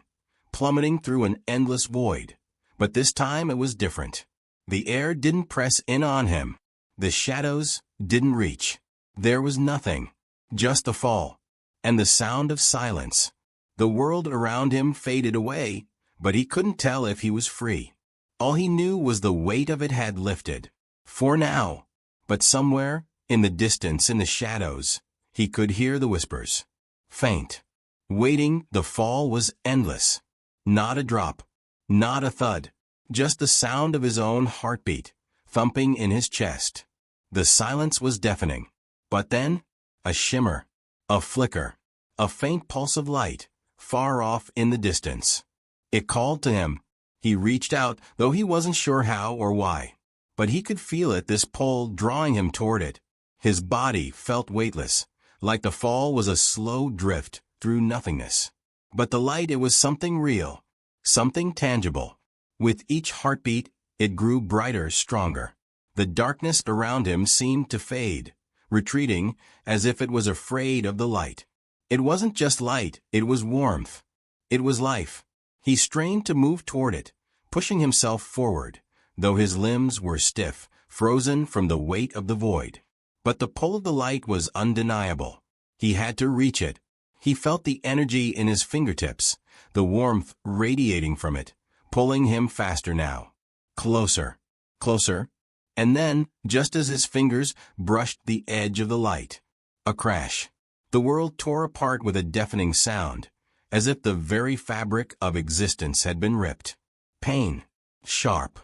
plummeting through an endless void. But this time it was different. The air didn't press in on him. The shadows didn't reach. There was nothing, just the fall, and the sound of silence. The world around him faded away, but he couldn't tell if he was free. All he knew was the weight of it had lifted. For now. But somewhere, in the distance, in the shadows, he could hear the whispers. Faint. Waiting, the fall was endless. Not a drop. Not a thud. Just the sound of his own heartbeat, thumping in his chest. The silence was deafening. But then, a shimmer. A flicker. A faint pulse of light, far off in the distance. It called to him. He reached out, though he wasn't sure how or why. But he could feel it, this pull drawing him toward it. His body felt weightless, like the fall was a slow drift through nothingness. But the light, it was something real, something tangible. With each heartbeat, it grew brighter, stronger. The darkness around him seemed to fade, retreating as if it was afraid of the light. It wasn't just light, it was warmth. It was life. He strained to move toward it, pushing himself forward, though his limbs were stiff, frozen from the weight of the void. But the pull of the light was undeniable. He had to reach it. He felt the energy in his fingertips, the warmth radiating from it, pulling him faster now. Closer, closer, and then, just as his fingers brushed the edge of the light, a crash. The world tore apart with a deafening sound, as if the very fabric of existence had been ripped. Pain. Sharp.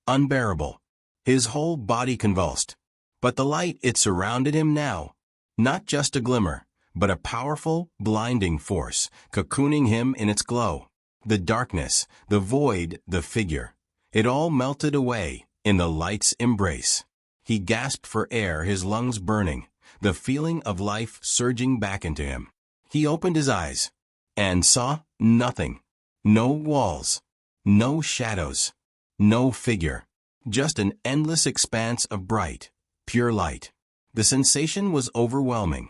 Unbearable. His whole body convulsed. But the light, it surrounded him now. Not just a glimmer, but a powerful, blinding force, cocooning him in its glow. The darkness, the void, the figure. It all melted away in the light's embrace. He gasped for air, his lungs burning, the feeling of life surging back into him. He opened his eyes and saw nothing. No walls. No shadows. No figure. Just an endless expanse of bright, pure light. The sensation was overwhelming,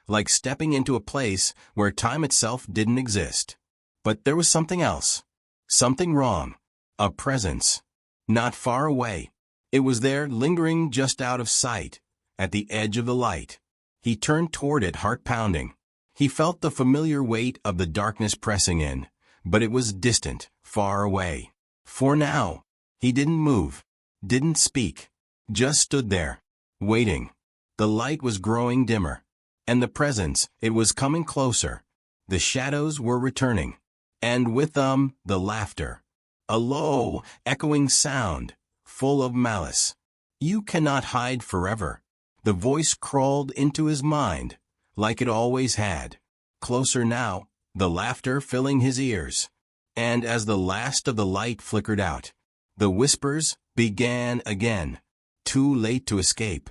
like stepping into a place where time itself didn't exist. But there was something else. Something wrong. A presence. Not far away. It was there, lingering just out of sight, at the edge of the light. He turned toward it, heart pounding. He felt the familiar weight of the darkness pressing in, but it was distant, far away. For now, he didn't move, didn't speak, just stood there, waiting. The light was growing dimmer, and the presence, it was coming closer. The shadows were returning, and with them, the laughter. A low, echoing sound, full of malice. You cannot hide forever. The voice crawled into his mind, like it always had. Closer now, the laughter filling his ears. And as the last of the light flickered out, the whispers began again. Too late to escape.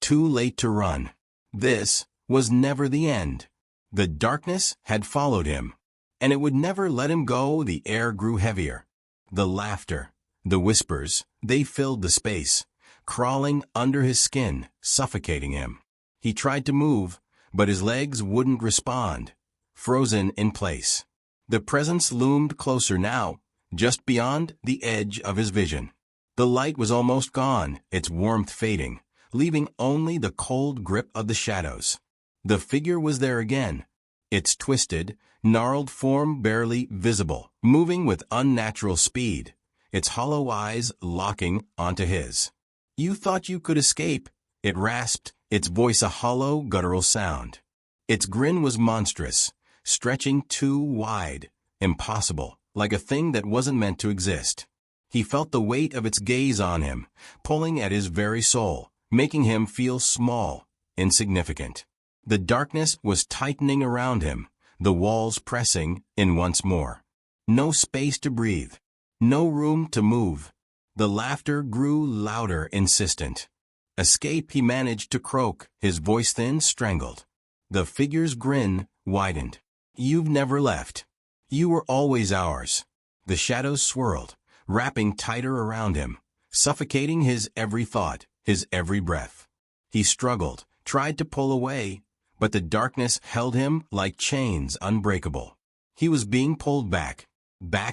Too late to run. This was never the end. The darkness had followed him, and it would never let him go. The air grew heavier. The laughter, the whispers, they filled the space, crawling under his skin, suffocating him. He tried to move, but his legs wouldn't respond, frozen in place. The presence loomed closer now, just beyond the edge of his vision. The light was almost gone, its warmth fading, leaving only the cold grip of the shadows. The figure was there again, its twisted, gnarled form barely visible, moving with unnatural speed, its hollow eyes locking onto his. "You thought you could escape," it rasped, its voice a hollow, guttural sound. Its grin was monstrous, stretching too wide, impossible, like a thing that wasn't meant to exist. He felt the weight of its gaze on him, pulling at his very soul, making him feel small, insignificant. The darkness was tightening around him, the walls pressing in once more. No space to breathe. No room to move. The laughter grew louder, insistent. "Escape," he managed to croak, his voice thin, strangled. The figure's grin widened. "You've never left. You were always ours." The shadows swirled, wrapping tighter around him, suffocating his every thought, his every breath. He struggled, tried to pull away, but the darkness held him like chains, unbreakable. He was being pulled back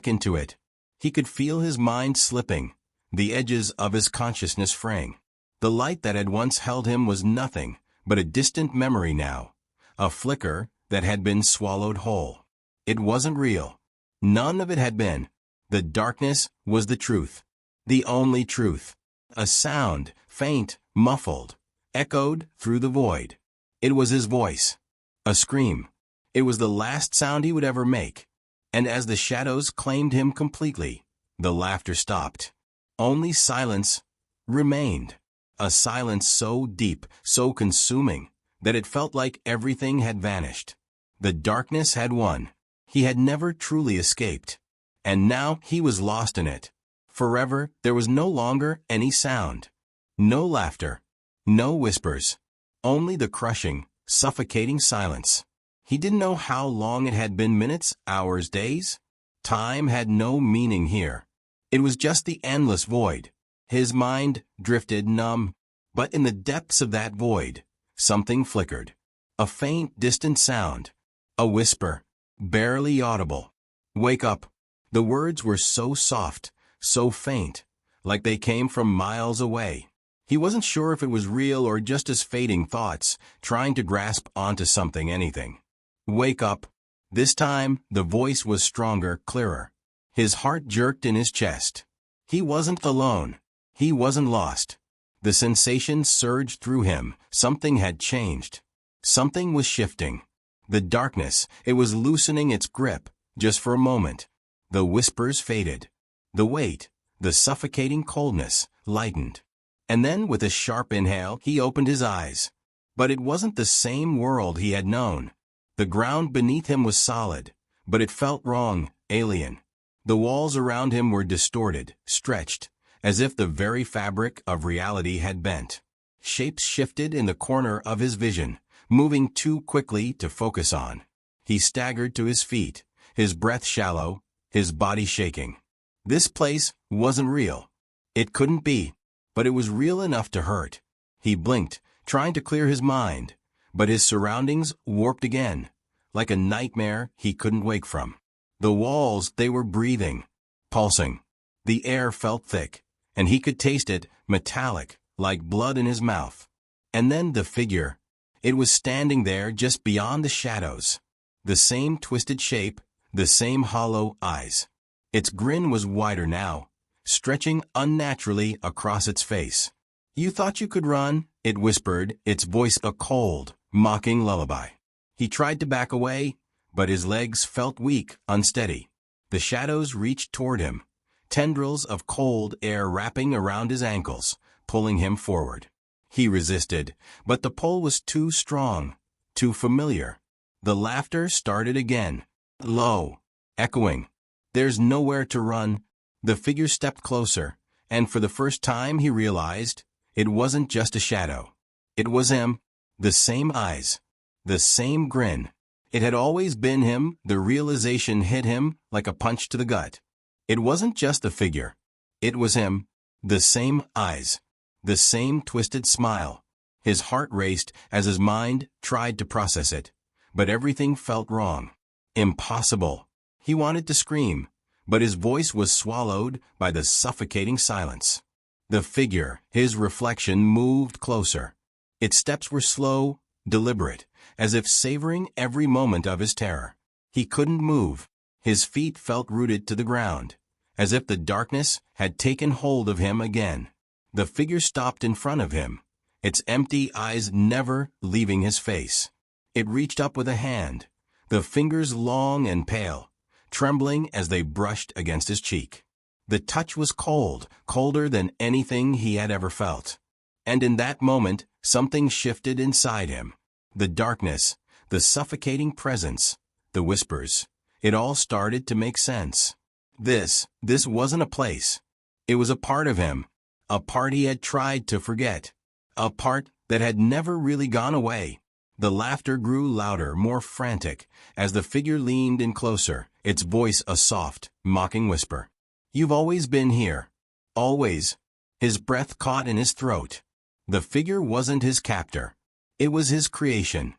into it. He could feel his mind slipping, the edges of his consciousness fraying. The light that had once held him was nothing but a distant memory now, a flicker that had been swallowed whole. It wasn't real. None of it had been. The darkness was the truth. The only truth. A sound, faint, muffled, echoed through the void. It was his voice. A scream. It was the last sound he would ever make. And as the shadows claimed him completely, the laughter stopped. Only silence remained. A silence so deep, so consuming, that it felt like everything had vanished. The darkness had won. He had never truly escaped. And now he was lost in it. Forever, there was no longer any sound. No laughter. No whispers. Only the crushing, suffocating silence. He didn't know how long it had been, minutes, hours, days. Time had no meaning here. It was just the endless void. His mind drifted numb. But in the depths of that void, something flickered. A faint, distant sound. A whisper. Barely audible. "Wake up." The words were so soft, so faint, like they came from miles away. He wasn't sure if it was real or just his fading thoughts, trying to grasp onto something, anything. "Wake up." This time, the voice was stronger, clearer. His heart jerked in his chest. He wasn't alone. He wasn't lost. The sensation surged through him. Something had changed. Something was shifting. The darkness, it was loosening its grip, just for a moment. The whispers faded. The weight, the suffocating coldness, lightened. And then, with a sharp inhale, he opened his eyes. But it wasn't the same world he had known. The ground beneath him was solid, but it felt wrong, alien. The walls around him were distorted, stretched, as if the very fabric of reality had bent. Shapes shifted in the corner of his vision, moving too quickly to focus on. He staggered to his feet, his breath shallow, his body shaking. This place wasn't real. It couldn't be, but it was real enough to hurt. He blinked, trying to clear his mind, but his surroundings warped again, like a nightmare he couldn't wake from. The walls, they were breathing, pulsing. The air felt thick, and he could taste it, metallic, like blood in his mouth. And then the figure. It was standing there just beyond the shadows. The same twisted shape, the same hollow eyes. Its grin was wider now, stretching unnaturally across its face. "You thought you could run?" it whispered, its voice a cold, mocking lullaby. He tried to back away, but his legs felt weak, unsteady. The shadows reached toward him, tendrils of cold air wrapping around his ankles, pulling him forward. He resisted, but the pull was too strong, too familiar. The laughter started again, low, echoing. "There's nowhere to run." The figure stepped closer, and for the first time he realized it wasn't just a shadow. It was him. The same eyes, the same grin. It had always been him. The realization hit him like a punch to the gut. It wasn't just the figure. It was him. The same eyes, the same twisted smile. His heart raced as his mind tried to process it, but everything felt wrong. Impossible. He wanted to scream, but his voice was swallowed by the suffocating silence. The figure, his reflection, moved closer. Its steps were slow, deliberate, as if savoring every moment of his terror. He couldn't move. His feet felt rooted to the ground, as if the darkness had taken hold of him again. The figure stopped in front of him, its empty eyes never leaving his face. It reached up with a hand, the fingers long and pale, trembling as they brushed against his cheek. The touch was cold, colder than anything he had ever felt. And in that moment, something shifted inside him. The darkness, the suffocating presence, the whispers, it all started to make sense. This wasn't a place. It was a part of him, a part he had tried to forget, a part that had never really gone away. The laughter grew louder, more frantic, as the figure leaned in closer, its voice a soft, mocking whisper. "You've always been here. Always." His breath caught in his throat. The figure wasn't his captor. It was his creation,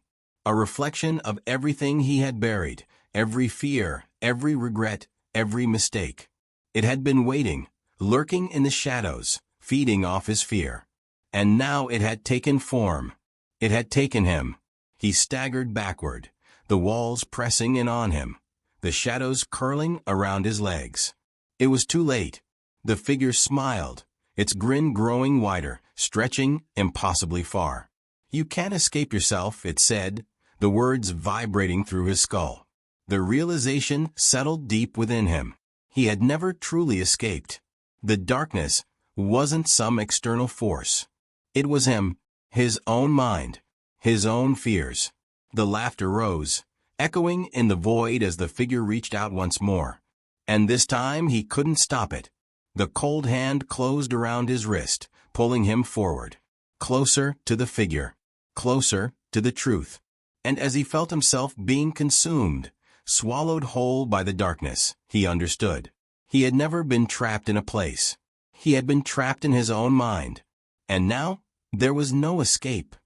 a reflection of everything he had buried, every fear, every regret, every mistake. It had been waiting, lurking in the shadows, feeding off his fear. And now it had taken form. It had taken him. He staggered backward, the walls pressing in on him, the shadows curling around his legs. It was too late. The figure smiled, its grin growing wider, stretching impossibly far. "You can't escape yourself," it said, the words vibrating through his skull. The realization settled deep within him. He had never truly escaped. The darkness wasn't some external force. It was him, his own mind, his own fears. The laughter rose, echoing in the void as the figure reached out once more. And this time he couldn't stop it. The cold hand closed around his wrist, pulling him forward, closer to the figure, closer to the truth. And as he felt himself being consumed, swallowed whole by the darkness, he understood. He had never been trapped in a place. He had been trapped in his own mind. And now, there was no escape.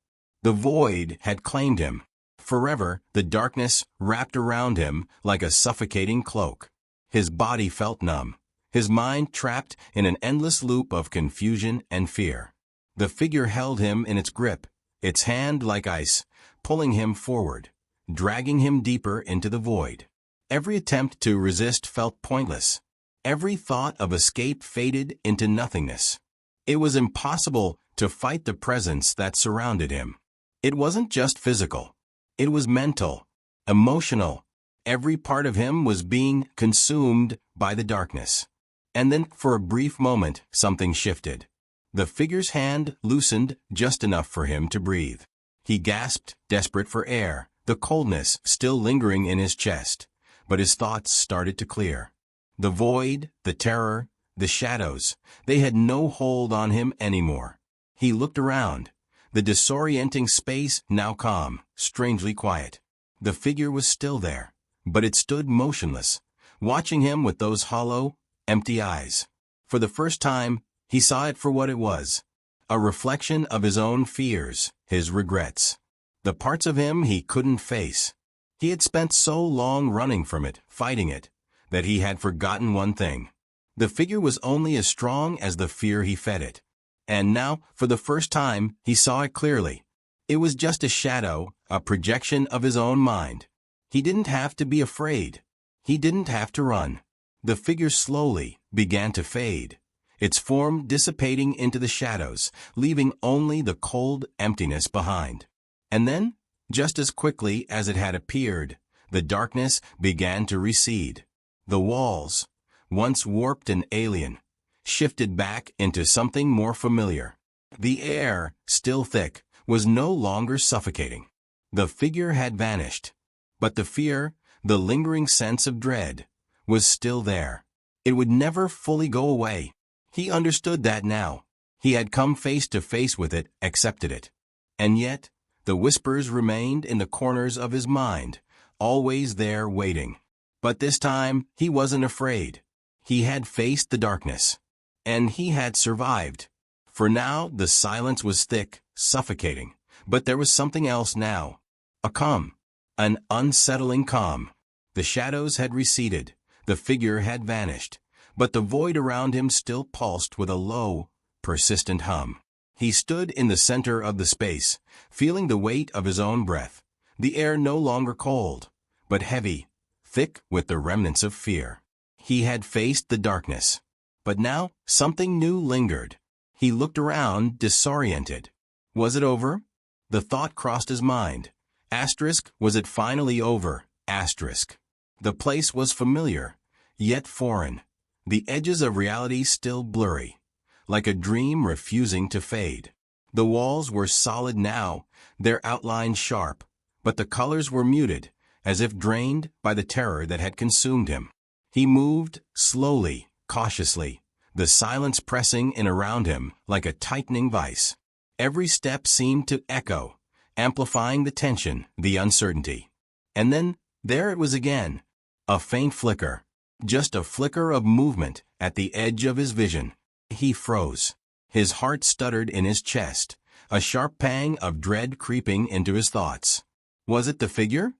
The void had claimed him. Forever, the darkness wrapped around him like a suffocating cloak. His body felt numb, his mind trapped in an endless loop of confusion and fear. The figure held him in its grip, its hand like ice, pulling him forward, dragging him deeper into the void. Every attempt to resist felt pointless. Every thought of escape faded into nothingness. It was impossible to fight the presence that surrounded him. It wasn't just physical. It was mental, emotional. Every part of him was being consumed by the darkness. And then, for a brief moment, something shifted. The figure's hand loosened just enough for him to breathe. He gasped, desperate for air, the coldness still lingering in his chest. But his thoughts started to clear. The void, the terror, the shadows, they had no hold on him anymore. He looked around, the disorienting space now calm, strangely quiet. The figure was still there, but it stood motionless, watching him with those hollow, empty eyes. For the first time, he saw it for what it was, a reflection of his own fears, his regrets, the parts of him he couldn't face. He had spent so long running from it, fighting it, that he had forgotten one thing. The figure was only as strong as the fear he fed it. And now, for the first time, he saw it clearly. It was just a shadow, a projection of his own mind. He didn't have to be afraid. He didn't have to run. The figure slowly began to fade, its form dissipating into the shadows, leaving only the cold emptiness behind. And then, just as quickly as it had appeared, the darkness began to recede. The walls, once warped and alien, shifted back into something more familiar. The air, still thick, was no longer suffocating. The figure had vanished. But the fear, the lingering sense of dread, was still there. It would never fully go away. He understood that now. He had come face to face with it, accepted it. And yet, the whispers remained in the corners of his mind, always there waiting. But this time, he wasn't afraid. He had faced the darkness. And he had survived. For now, the silence was thick, suffocating. But there was something else now. A calm. An unsettling calm. The shadows had receded. The figure had vanished. But the void around him still pulsed with a low, persistent hum. He stood in the center of the space, feeling the weight of his own breath, the air no longer cold, but heavy, thick with the remnants of fear. He had faced the darkness, but now something new lingered. He looked around, disoriented. Was it over? The thought crossed his mind. Asterisk, was it finally over? Asterisk. The place was familiar, yet foreign. The edges of reality still blurry, like a dream refusing to fade. The walls were solid now, their outlines sharp, but the colors were muted, as if drained by the terror that had consumed him. He moved, slowly, cautiously, the silence pressing in around him like a tightening vice. Every step seemed to echo, amplifying the tension, the uncertainty. And then, there it was again. A faint flicker. Just a flicker of movement at the edge of his vision. He froze. His heart stuttered in his chest, a sharp pang of dread creeping into his thoughts. Was it the figure?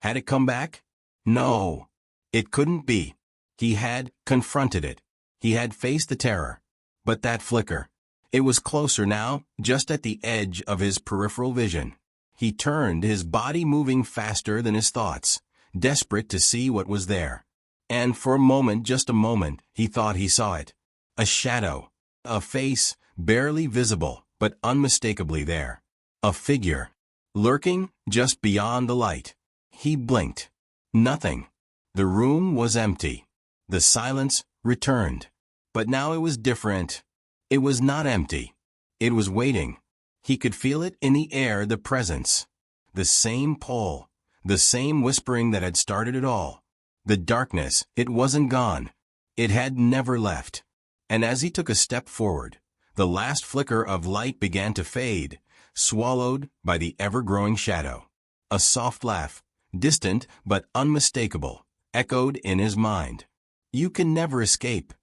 Had it come back? No. It couldn't be. He had confronted it. He had faced the terror. But that flicker. It was closer now, just at the edge of his peripheral vision. He turned, his body moving faster than his thoughts, desperate to see what was there. And for a moment, just a moment, he thought he saw it. A shadow. A face, barely visible, but unmistakably there. A figure. Lurking just beyond the light. He blinked. Nothing. The room was empty. The silence returned. But now it was different. It was not empty. It was waiting. He could feel it in the air, the presence. The same pull. The same whispering that had started it all. The darkness, it wasn't gone. It had never left. And as he took a step forward, the last flicker of light began to fade, swallowed by the ever-growing shadow. A soft laugh, distant but unmistakable, echoed in his mind. You can never escape.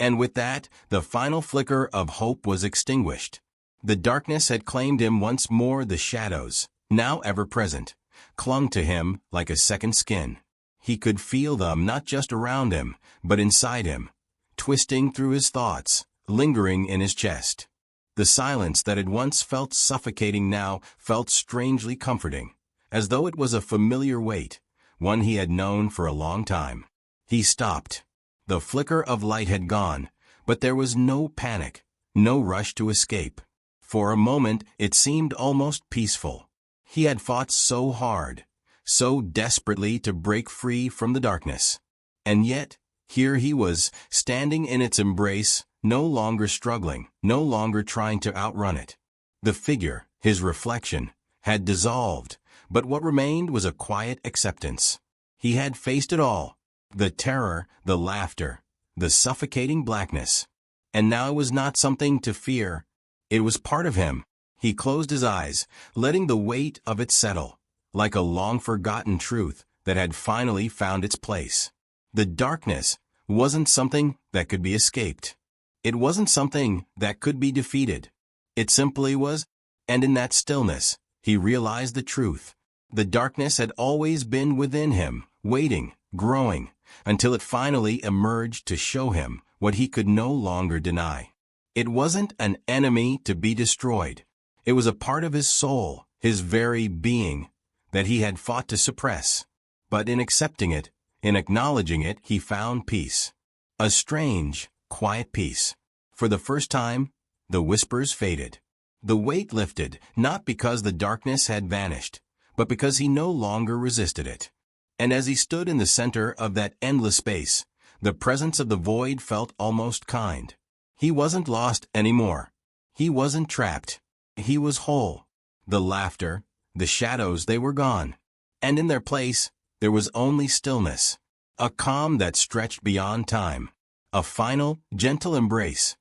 And with that, the final flicker of hope was extinguished. The darkness had claimed him once more. The shadows, now ever present, clung to him like a second skin. He could feel them not just around him, but inside him, twisting through his thoughts, lingering in his chest. The silence that had once felt suffocating now felt strangely comforting, as though it was a familiar weight, one he had known for a long time. He stopped. The flicker of light had gone, but there was no panic, no rush to escape. For a moment, it seemed almost peaceful. He had fought so hard, so desperately to break free from the darkness. And yet, here he was, standing in its embrace, no longer struggling, no longer trying to outrun it. The figure, his reflection, had dissolved, but what remained was a quiet acceptance. He had faced it all. The terror, the laughter, the suffocating blackness. And now it was not something to fear. It was part of him. He closed his eyes, letting the weight of it settle, like a long-forgotten truth that had finally found its place. The darkness wasn't something that could be escaped. It wasn't something that could be defeated. It simply was, and in that stillness, he realized the truth. The darkness had always been within him, waiting, growing, until it finally emerged to show him what he could no longer deny. It wasn't an enemy to be destroyed. It was a part of his soul, his very being, that he had fought to suppress. But in accepting it, in acknowledging it, he found peace. A strange, quiet peace. For the first time, the whispers faded. The weight lifted, not because the darkness had vanished, but because he no longer resisted it. And as he stood in the center of that endless space, the presence of the void felt almost kind. He wasn't lost anymore. He wasn't trapped. He was whole. The laughter, the shadows, they were gone. And in their place, there was only stillness. A calm that stretched beyond time. A final, gentle embrace,